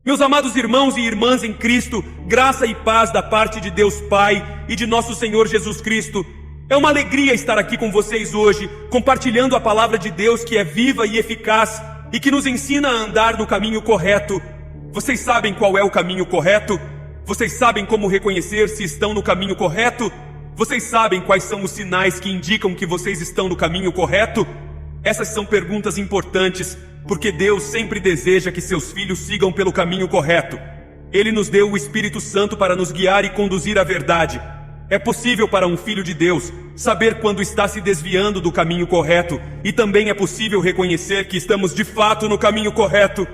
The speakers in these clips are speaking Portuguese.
Meus amados irmãos e irmãs em Cristo, graça e paz da parte de Deus Pai e de nosso Senhor Jesus Cristo. É uma alegria estar aqui com vocês hoje, compartilhando a palavra de Deus que é viva e eficaz e que nos ensina a andar no caminho correto. Vocês sabem qual é o caminho correto? Vocês sabem como reconhecer se estão no caminho correto? Vocês sabem quais são os sinais que indicam que vocês estão no caminho correto? Essas são perguntas importantes, porque Deus sempre deseja que seus filhos sigam pelo caminho correto. Ele nos deu o Espírito Santo para nos guiar e conduzir à verdade. É possível para um filho de Deus saber quando está se desviando do caminho correto, e também é possível reconhecer que estamos de fato no caminho correto.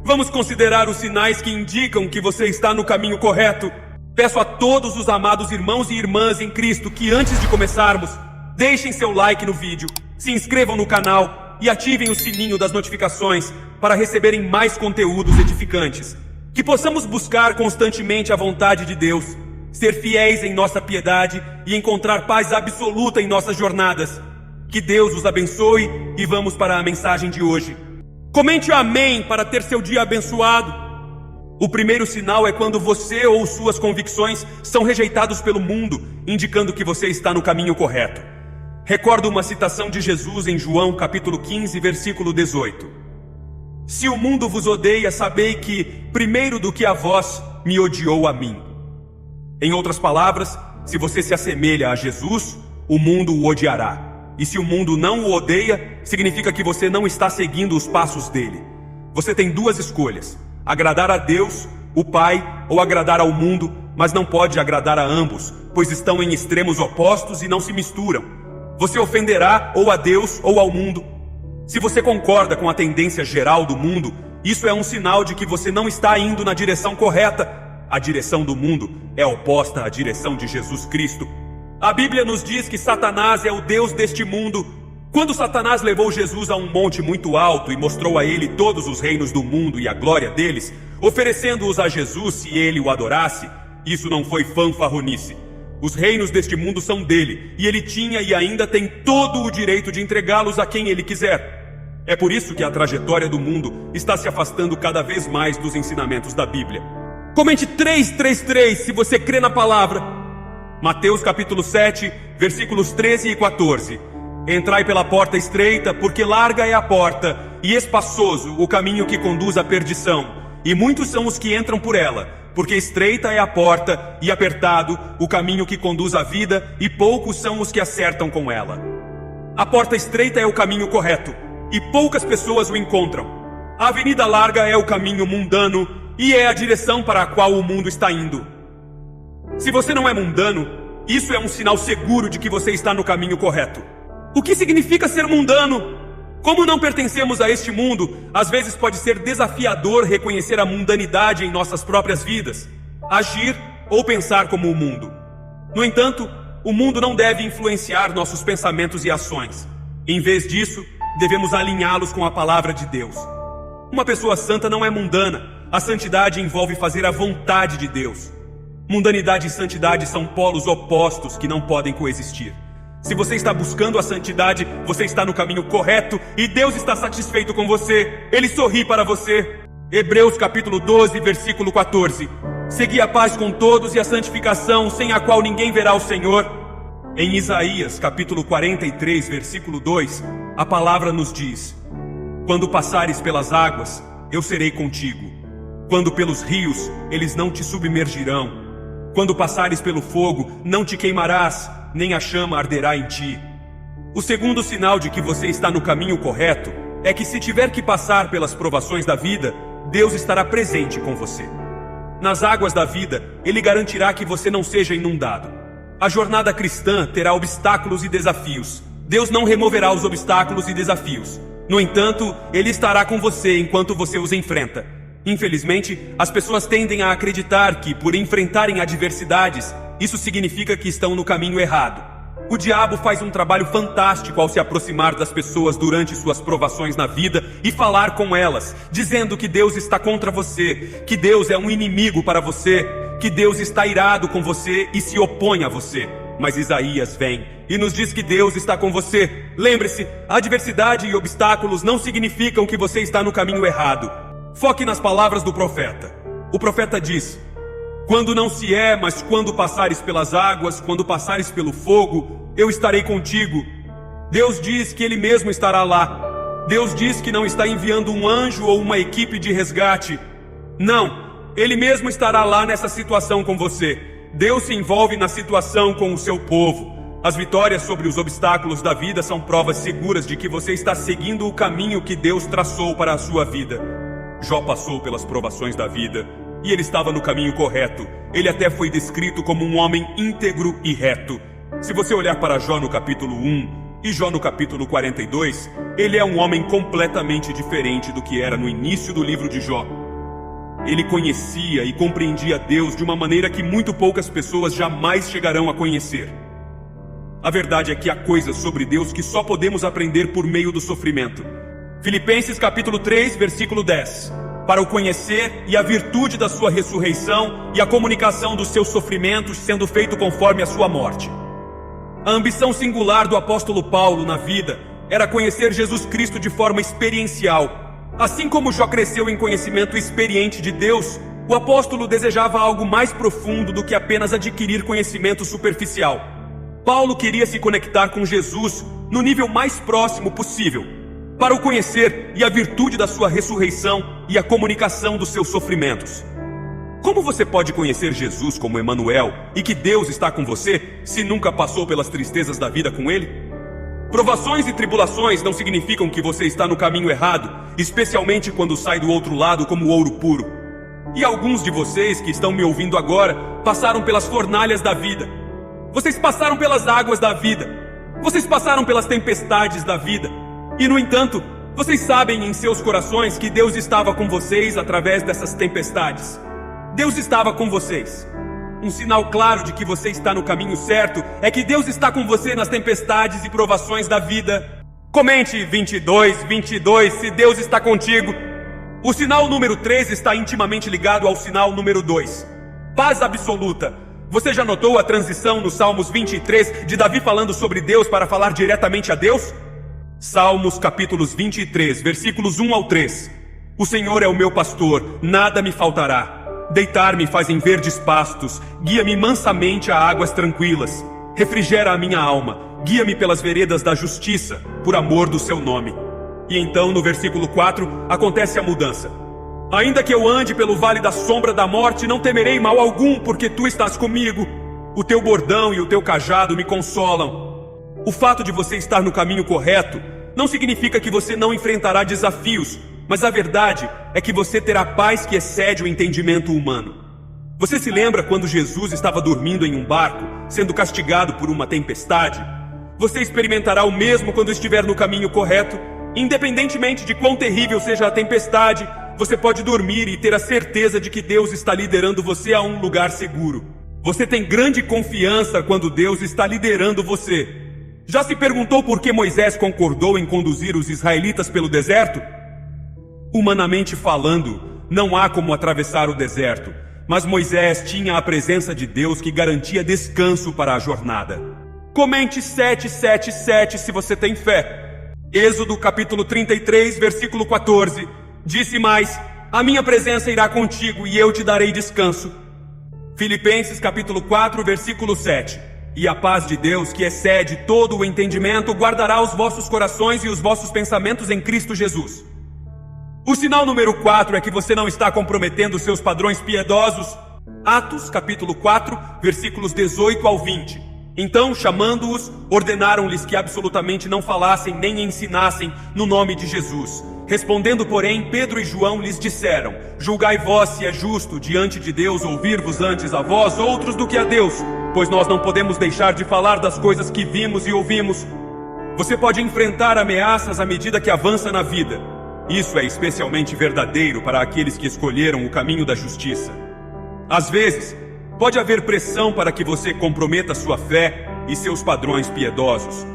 Vamos considerar os sinais que indicam que você está no caminho correto. Peço a todos os amados irmãos e irmãs em Cristo que antes de começarmos, deixem seu like no vídeo, se inscrevam no canal e ativem o sininho das notificações para receberem mais conteúdos edificantes. Que possamos buscar constantemente a vontade de Deus, ser fiéis em nossa piedade e encontrar paz absoluta em nossas jornadas. Que Deus os abençoe e vamos para a mensagem de hoje. Comente amém para ter seu dia abençoado. O primeiro sinal é quando você ou suas convicções são rejeitados pelo mundo, indicando que você está no caminho correto. Recordo uma citação de Jesus em João capítulo 15, versículo 18. Se o mundo vos odeia, sabei que, primeiro do que a vós, me odiou a mim. Em outras palavras, se você se assemelha a Jesus, o mundo o odiará. E se o mundo não o odeia, significa que você não está seguindo os passos dele. Você tem duas escolhas: agradar a Deus, o Pai, ou agradar ao mundo, mas não pode agradar a ambos, pois estão em extremos opostos e não se misturam. Você ofenderá ou a Deus ou ao mundo. Se você concorda com a tendência geral do mundo, isso é um sinal de que você não está indo na direção correta. A direção do mundo é oposta à direção de Jesus Cristo. A Bíblia nos diz que Satanás é o Deus deste mundo. Quando Satanás levou Jesus a um monte muito alto e mostrou a ele todos os reinos do mundo e a glória deles, oferecendo-os a Jesus se ele o adorasse, isso não foi fanfarronice. Os reinos deste mundo são dele, e ele tinha e ainda tem todo o direito de entregá-los a quem ele quiser. É por isso que a trajetória do mundo está se afastando cada vez mais dos ensinamentos da Bíblia. Comente 333 se você crê na palavra. Mateus capítulo 7, versículos 13 e 14. Entrai pela porta estreita, porque larga é a porta, e espaçoso o caminho que conduz à perdição, e muitos são os que entram por ela. Porque estreita é a porta e apertado o caminho que conduz à vida, e poucos são os que acertam com ela. A porta estreita é o caminho correto, e poucas pessoas o encontram. A avenida larga é o caminho mundano, e é a direção para a qual o mundo está indo. Se você não é mundano, isso é um sinal seguro de que você está no caminho correto. O que significa ser mundano? Como não pertencemos a este mundo, às vezes pode ser desafiador reconhecer a mundanidade em nossas próprias vidas, agir ou pensar como o mundo. No entanto, o mundo não deve influenciar nossos pensamentos e ações. Em vez disso, devemos alinhá-los com a palavra de Deus. Uma pessoa santa não é mundana. A santidade envolve fazer a vontade de Deus. Mundanidade e santidade são polos opostos que não podem coexistir. Se você está buscando a santidade, você está no caminho correto e Deus está satisfeito com você. Ele sorri para você. Hebreus capítulo 12, versículo 14. Segui a paz com todos e a santificação, sem a qual ninguém verá o Senhor. Em Isaías capítulo 43, versículo 2, a palavra nos diz: quando passares pelas águas, eu serei contigo. Quando pelos rios, eles não te submergirão. Quando passares pelo fogo, não te queimarás, nem a chama arderá em ti. O segundo sinal de que você está no caminho correto é que, se tiver que passar pelas provações da vida, Deus estará presente com você. Nas águas da vida, Ele garantirá que você não seja inundado. A jornada cristã terá obstáculos e desafios. Deus não removerá os obstáculos e desafios. No entanto, Ele estará com você enquanto você os enfrenta. Infelizmente, as pessoas tendem a acreditar que, por enfrentarem adversidades, isso significa que estão no caminho errado. O diabo faz um trabalho fantástico ao se aproximar das pessoas durante suas provações na vida e falar com elas, dizendo que Deus está contra você, que Deus é um inimigo para você, que Deus está irado com você e se opõe a você. Mas Isaías vem e nos diz que Deus está com você. Lembre-se, adversidade e obstáculos não significam que você está no caminho errado. Foque nas palavras do profeta. O profeta diz: quando não se é, mas quando passares pelas águas, quando passares pelo fogo, eu estarei contigo. Deus diz que Ele mesmo estará lá. Deus diz que não está enviando um anjo ou uma equipe de resgate. Não, Ele mesmo estará lá nessa situação com você. Deus se envolve na situação com o seu povo. As vitórias sobre os obstáculos da vida são provas seguras de que você está seguindo o caminho que Deus traçou para a sua vida. Jó passou pelas provações da vida e ele estava no caminho correto. Ele até foi descrito como um homem íntegro e reto. Se você olhar para Jó no capítulo 1 e Jó no capítulo 42, ele é um homem completamente diferente do que era no início do livro de Jó. Ele conhecia e compreendia Deus de uma maneira que muito poucas pessoas jamais chegarão a conhecer. A verdade é que há coisas sobre Deus que só podemos aprender por meio do sofrimento. Filipenses capítulo 3, versículo 10. Para o conhecer e a virtude da sua ressurreição e a comunicação dos seus sofrimentos sendo feito conforme a sua morte. A ambição singular do apóstolo Paulo na vida era conhecer Jesus Cristo de forma experiencial. Assim como Jó cresceu em conhecimento experiente de Deus, o apóstolo desejava algo mais profundo do que apenas adquirir conhecimento superficial. Paulo queria se conectar com Jesus no nível mais próximo possível, para o conhecer e a virtude da sua ressurreição e a comunicação dos seus sofrimentos. Como você pode conhecer Jesus como Emanuel e que Deus está com você, se nunca passou pelas tristezas da vida com Ele? Provações e tribulações não significam que você está no caminho errado, especialmente quando sai do outro lado como ouro puro. E alguns de vocês que estão me ouvindo agora passaram pelas fornalhas da vida. Vocês passaram pelas águas da vida. Vocês passaram pelas tempestades da vida. E no entanto, vocês sabem em seus corações que Deus estava com vocês através dessas tempestades. Deus estava com vocês. Um sinal claro de que você está no caminho certo é que Deus está com você nas tempestades e provações da vida. Comente 22, 22, se Deus está contigo. O sinal número 3 está intimamente ligado ao sinal número 2. Paz absoluta. Você já notou a transição no Salmos 23 de Davi falando sobre Deus para falar diretamente a Deus? Salmos capítulos 23, versículos 1 ao 3. O Senhor é o meu pastor, nada me faltará. Deitar-me faz em verdes pastos, guia-me mansamente a águas tranquilas. Refrigera a minha alma, guia-me pelas veredas da justiça, por amor do seu nome. E então, no versículo 4, acontece a mudança. Ainda que eu ande pelo vale da sombra da morte, não temerei mal algum, porque tu estás comigo. O teu bordão e o teu cajado me consolam. O fato de você estar no caminho correto não significa que você não enfrentará desafios, mas a verdade é que você terá paz que excede o entendimento humano. Você se lembra quando Jesus estava dormindo em um barco, sendo castigado por uma tempestade? Você experimentará o mesmo quando estiver no caminho correto. Independentemente de quão terrível seja a tempestade, você pode dormir e ter a certeza de que Deus está liderando você a um lugar seguro. Você tem grande confiança quando Deus está liderando você. Já se perguntou por que Moisés concordou em conduzir os israelitas pelo deserto? Humanamente falando, não há como atravessar o deserto, mas Moisés tinha a presença de Deus que garantia descanso para a jornada. Comente 777 se você tem fé. Êxodo capítulo 33, versículo 14. Disse mais: a minha presença irá contigo e eu te darei descanso. Filipenses capítulo 4, versículo 7. E a paz de Deus, que excede todo o entendimento, guardará os vossos corações e os vossos pensamentos em Cristo Jesus. O sinal número 4 é que você não está comprometendo seus padrões piedosos. Atos capítulo 4, versículos 18 ao 20. Então, chamando-os, ordenaram-lhes que absolutamente não falassem nem ensinassem no nome de Jesus. Respondendo, porém, Pedro e João lhes disseram: julgai vós se é justo diante de Deus ouvir-vos antes a vós outros do que a Deus, pois nós não podemos deixar de falar das coisas que vimos e ouvimos. Você pode enfrentar ameaças à medida que avança na vida. Isso é especialmente verdadeiro para aqueles que escolheram o caminho da justiça. Às vezes, pode haver pressão para que você comprometa sua fé e seus padrões piedosos.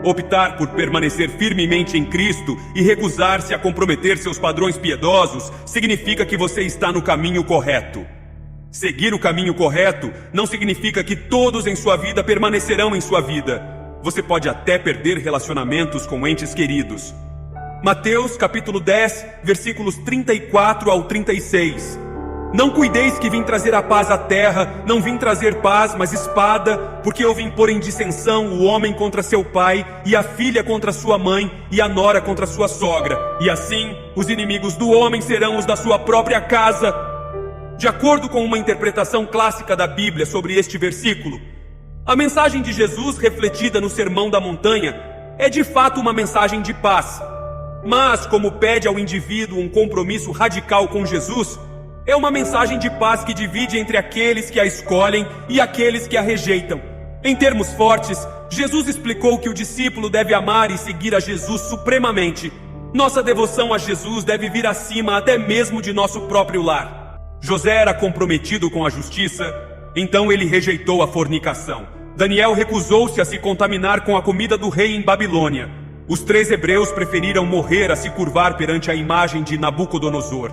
Optar por permanecer firmemente em Cristo e recusar-se a comprometer seus padrões piedosos significa que você está no caminho correto. Seguir o caminho correto não significa que todos em sua vida permanecerão em sua vida. Você pode até perder relacionamentos com entes queridos. Mateus capítulo 10, versículos 34 ao 36. Não cuideis que vim trazer a paz à terra, não vim trazer paz, mas espada, porque eu vim pôr em dissensão o homem contra seu pai, e a filha contra sua mãe, e a nora contra sua sogra. E assim, os inimigos do homem serão os da sua própria casa. De acordo com uma interpretação clássica da Bíblia sobre este versículo, a mensagem de Jesus refletida no Sermão da Montanha é de fato uma mensagem de paz. Mas, como pede ao indivíduo um compromisso radical com Jesus, é uma mensagem de paz que divide entre aqueles que a escolhem e aqueles que a rejeitam. Em termos fortes, Jesus explicou que o discípulo deve amar e seguir a Jesus supremamente. Nossa devoção a Jesus deve vir acima até mesmo de nosso próprio lar. José era comprometido com a justiça, então ele rejeitou a fornicação. Daniel recusou-se a se contaminar com a comida do rei em Babilônia. Os 3 hebreus preferiram morrer a se curvar perante a imagem de Nabucodonosor.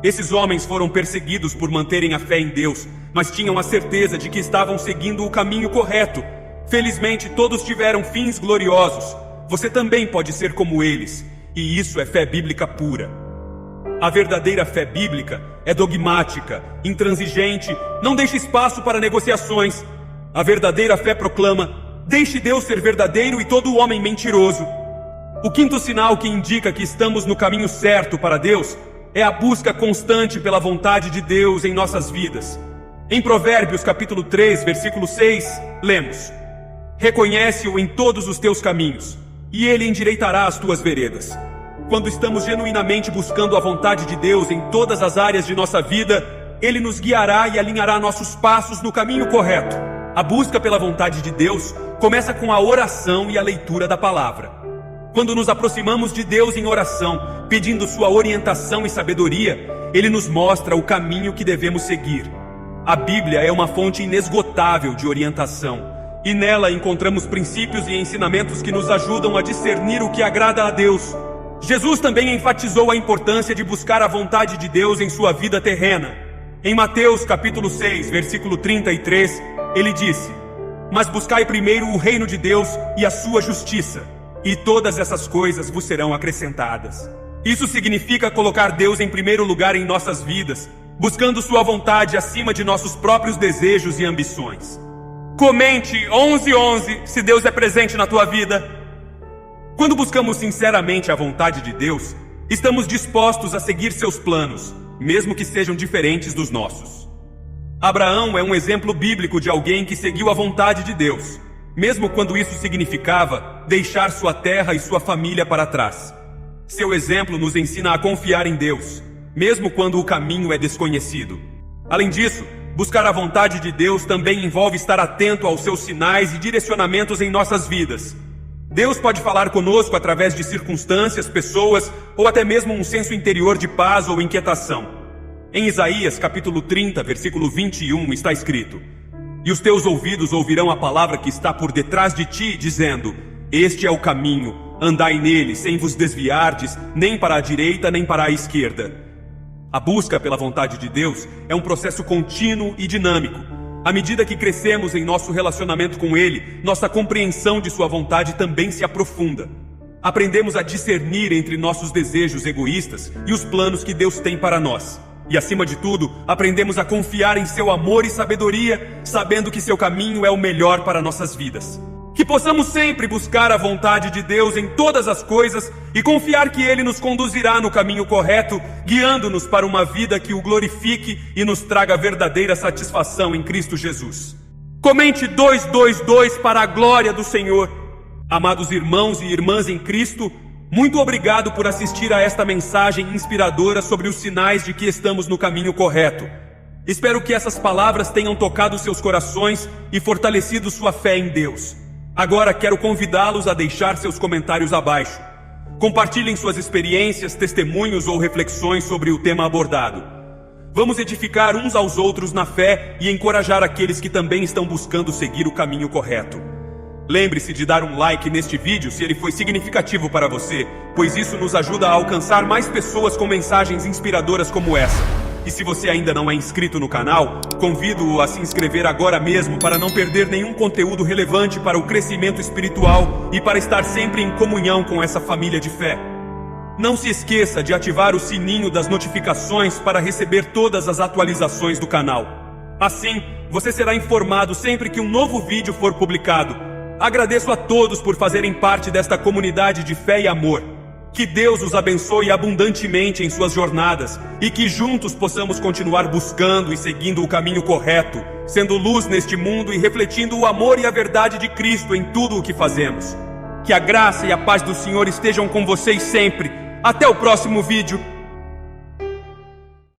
Esses homens foram perseguidos por manterem a fé em Deus, mas tinham a certeza de que estavam seguindo o caminho correto. Felizmente, todos tiveram fins gloriosos. Você também pode ser como eles, e isso é fé bíblica pura. A verdadeira fé bíblica é dogmática, intransigente, não deixa espaço para negociações. A verdadeira fé proclama: deixe Deus ser verdadeiro e todo homem mentiroso. O quinto sinal que indica que estamos no caminho certo para Deus é a busca constante pela vontade de Deus em nossas vidas. Em Provérbios capítulo 3, versículo 6, lemos: reconhece-o em todos os teus caminhos, e ele endireitará as tuas veredas. Quando estamos genuinamente buscando a vontade de Deus em todas as áreas de nossa vida, Ele nos guiará e alinhará nossos passos no caminho correto. A busca pela vontade de Deus começa com a oração e a leitura da palavra. Quando nos aproximamos de Deus em oração, pedindo sua orientação e sabedoria, Ele nos mostra o caminho que devemos seguir. A Bíblia é uma fonte inesgotável de orientação, e nela encontramos princípios e ensinamentos que nos ajudam a discernir o que agrada a Deus. Jesus também enfatizou a importância de buscar a vontade de Deus em sua vida terrena. Em Mateus capítulo 6, versículo 33, ele disse: mas buscai primeiro o reino de Deus e a sua justiça, e todas essas coisas vos serão acrescentadas. Isso significa colocar Deus em primeiro lugar em nossas vidas, buscando sua vontade acima de nossos próprios desejos e ambições. Comente 1111 se Deus é presente na tua vida. Quando buscamos sinceramente a vontade de Deus, estamos dispostos a seguir seus planos, mesmo que sejam diferentes dos nossos. Abraão é um exemplo bíblico de alguém que seguiu a vontade de Deus, mesmo quando isso significava deixar sua terra e sua família para trás. Seu exemplo nos ensina a confiar em Deus, mesmo quando o caminho é desconhecido. Além disso, buscar a vontade de Deus também envolve estar atento aos seus sinais e direcionamentos em nossas vidas. Deus pode falar conosco através de circunstâncias, pessoas ou até mesmo um senso interior de paz ou inquietação. Em Isaías capítulo 30, versículo 21 está escrito: e os teus ouvidos ouvirão a palavra que está por detrás de ti, dizendo: este é o caminho, andai nele, sem vos desviardes, nem para a direita nem para a esquerda. A busca pela vontade de Deus é um processo contínuo e dinâmico. À medida que crescemos em nosso relacionamento com Ele, nossa compreensão de sua vontade também se aprofunda. Aprendemos a discernir entre nossos desejos egoístas e os planos que Deus tem para nós. E acima de tudo, aprendemos a confiar em seu amor e sabedoria, sabendo que seu caminho é o melhor para nossas vidas. Que possamos sempre buscar a vontade de Deus em todas as coisas e confiar que Ele nos conduzirá no caminho correto, guiando-nos para uma vida que o glorifique e nos traga verdadeira satisfação em Cristo Jesus. Comente 222 para a glória do Senhor. Amados irmãos e irmãs em Cristo, muito obrigado por assistir a esta mensagem inspiradora sobre os sinais de que estamos no caminho correto. Espero que essas palavras tenham tocado seus corações e fortalecido sua fé em Deus. Agora quero convidá-los a deixar seus comentários abaixo. Compartilhem suas experiências, testemunhos ou reflexões sobre o tema abordado. Vamos edificar uns aos outros na fé e encorajar aqueles que também estão buscando seguir o caminho correto. Lembre-se de dar um like neste vídeo se ele foi significativo para você, pois isso nos ajuda a alcançar mais pessoas com mensagens inspiradoras como essa. E se você ainda não é inscrito no canal, convido-o a se inscrever agora mesmo para não perder nenhum conteúdo relevante para o crescimento espiritual e para estar sempre em comunhão com essa família de fé. Não se esqueça de ativar o sininho das notificações para receber todas as atualizações do canal. Assim, você será informado sempre que um novo vídeo for publicado. Agradeço a todos por fazerem parte desta comunidade de fé e amor. Que Deus os abençoe abundantemente em suas jornadas e que juntos possamos continuar buscando e seguindo o caminho correto, sendo luz neste mundo e refletindo o amor e a verdade de Cristo em tudo o que fazemos. Que a graça e a paz do Senhor estejam com vocês sempre. Até o próximo vídeo.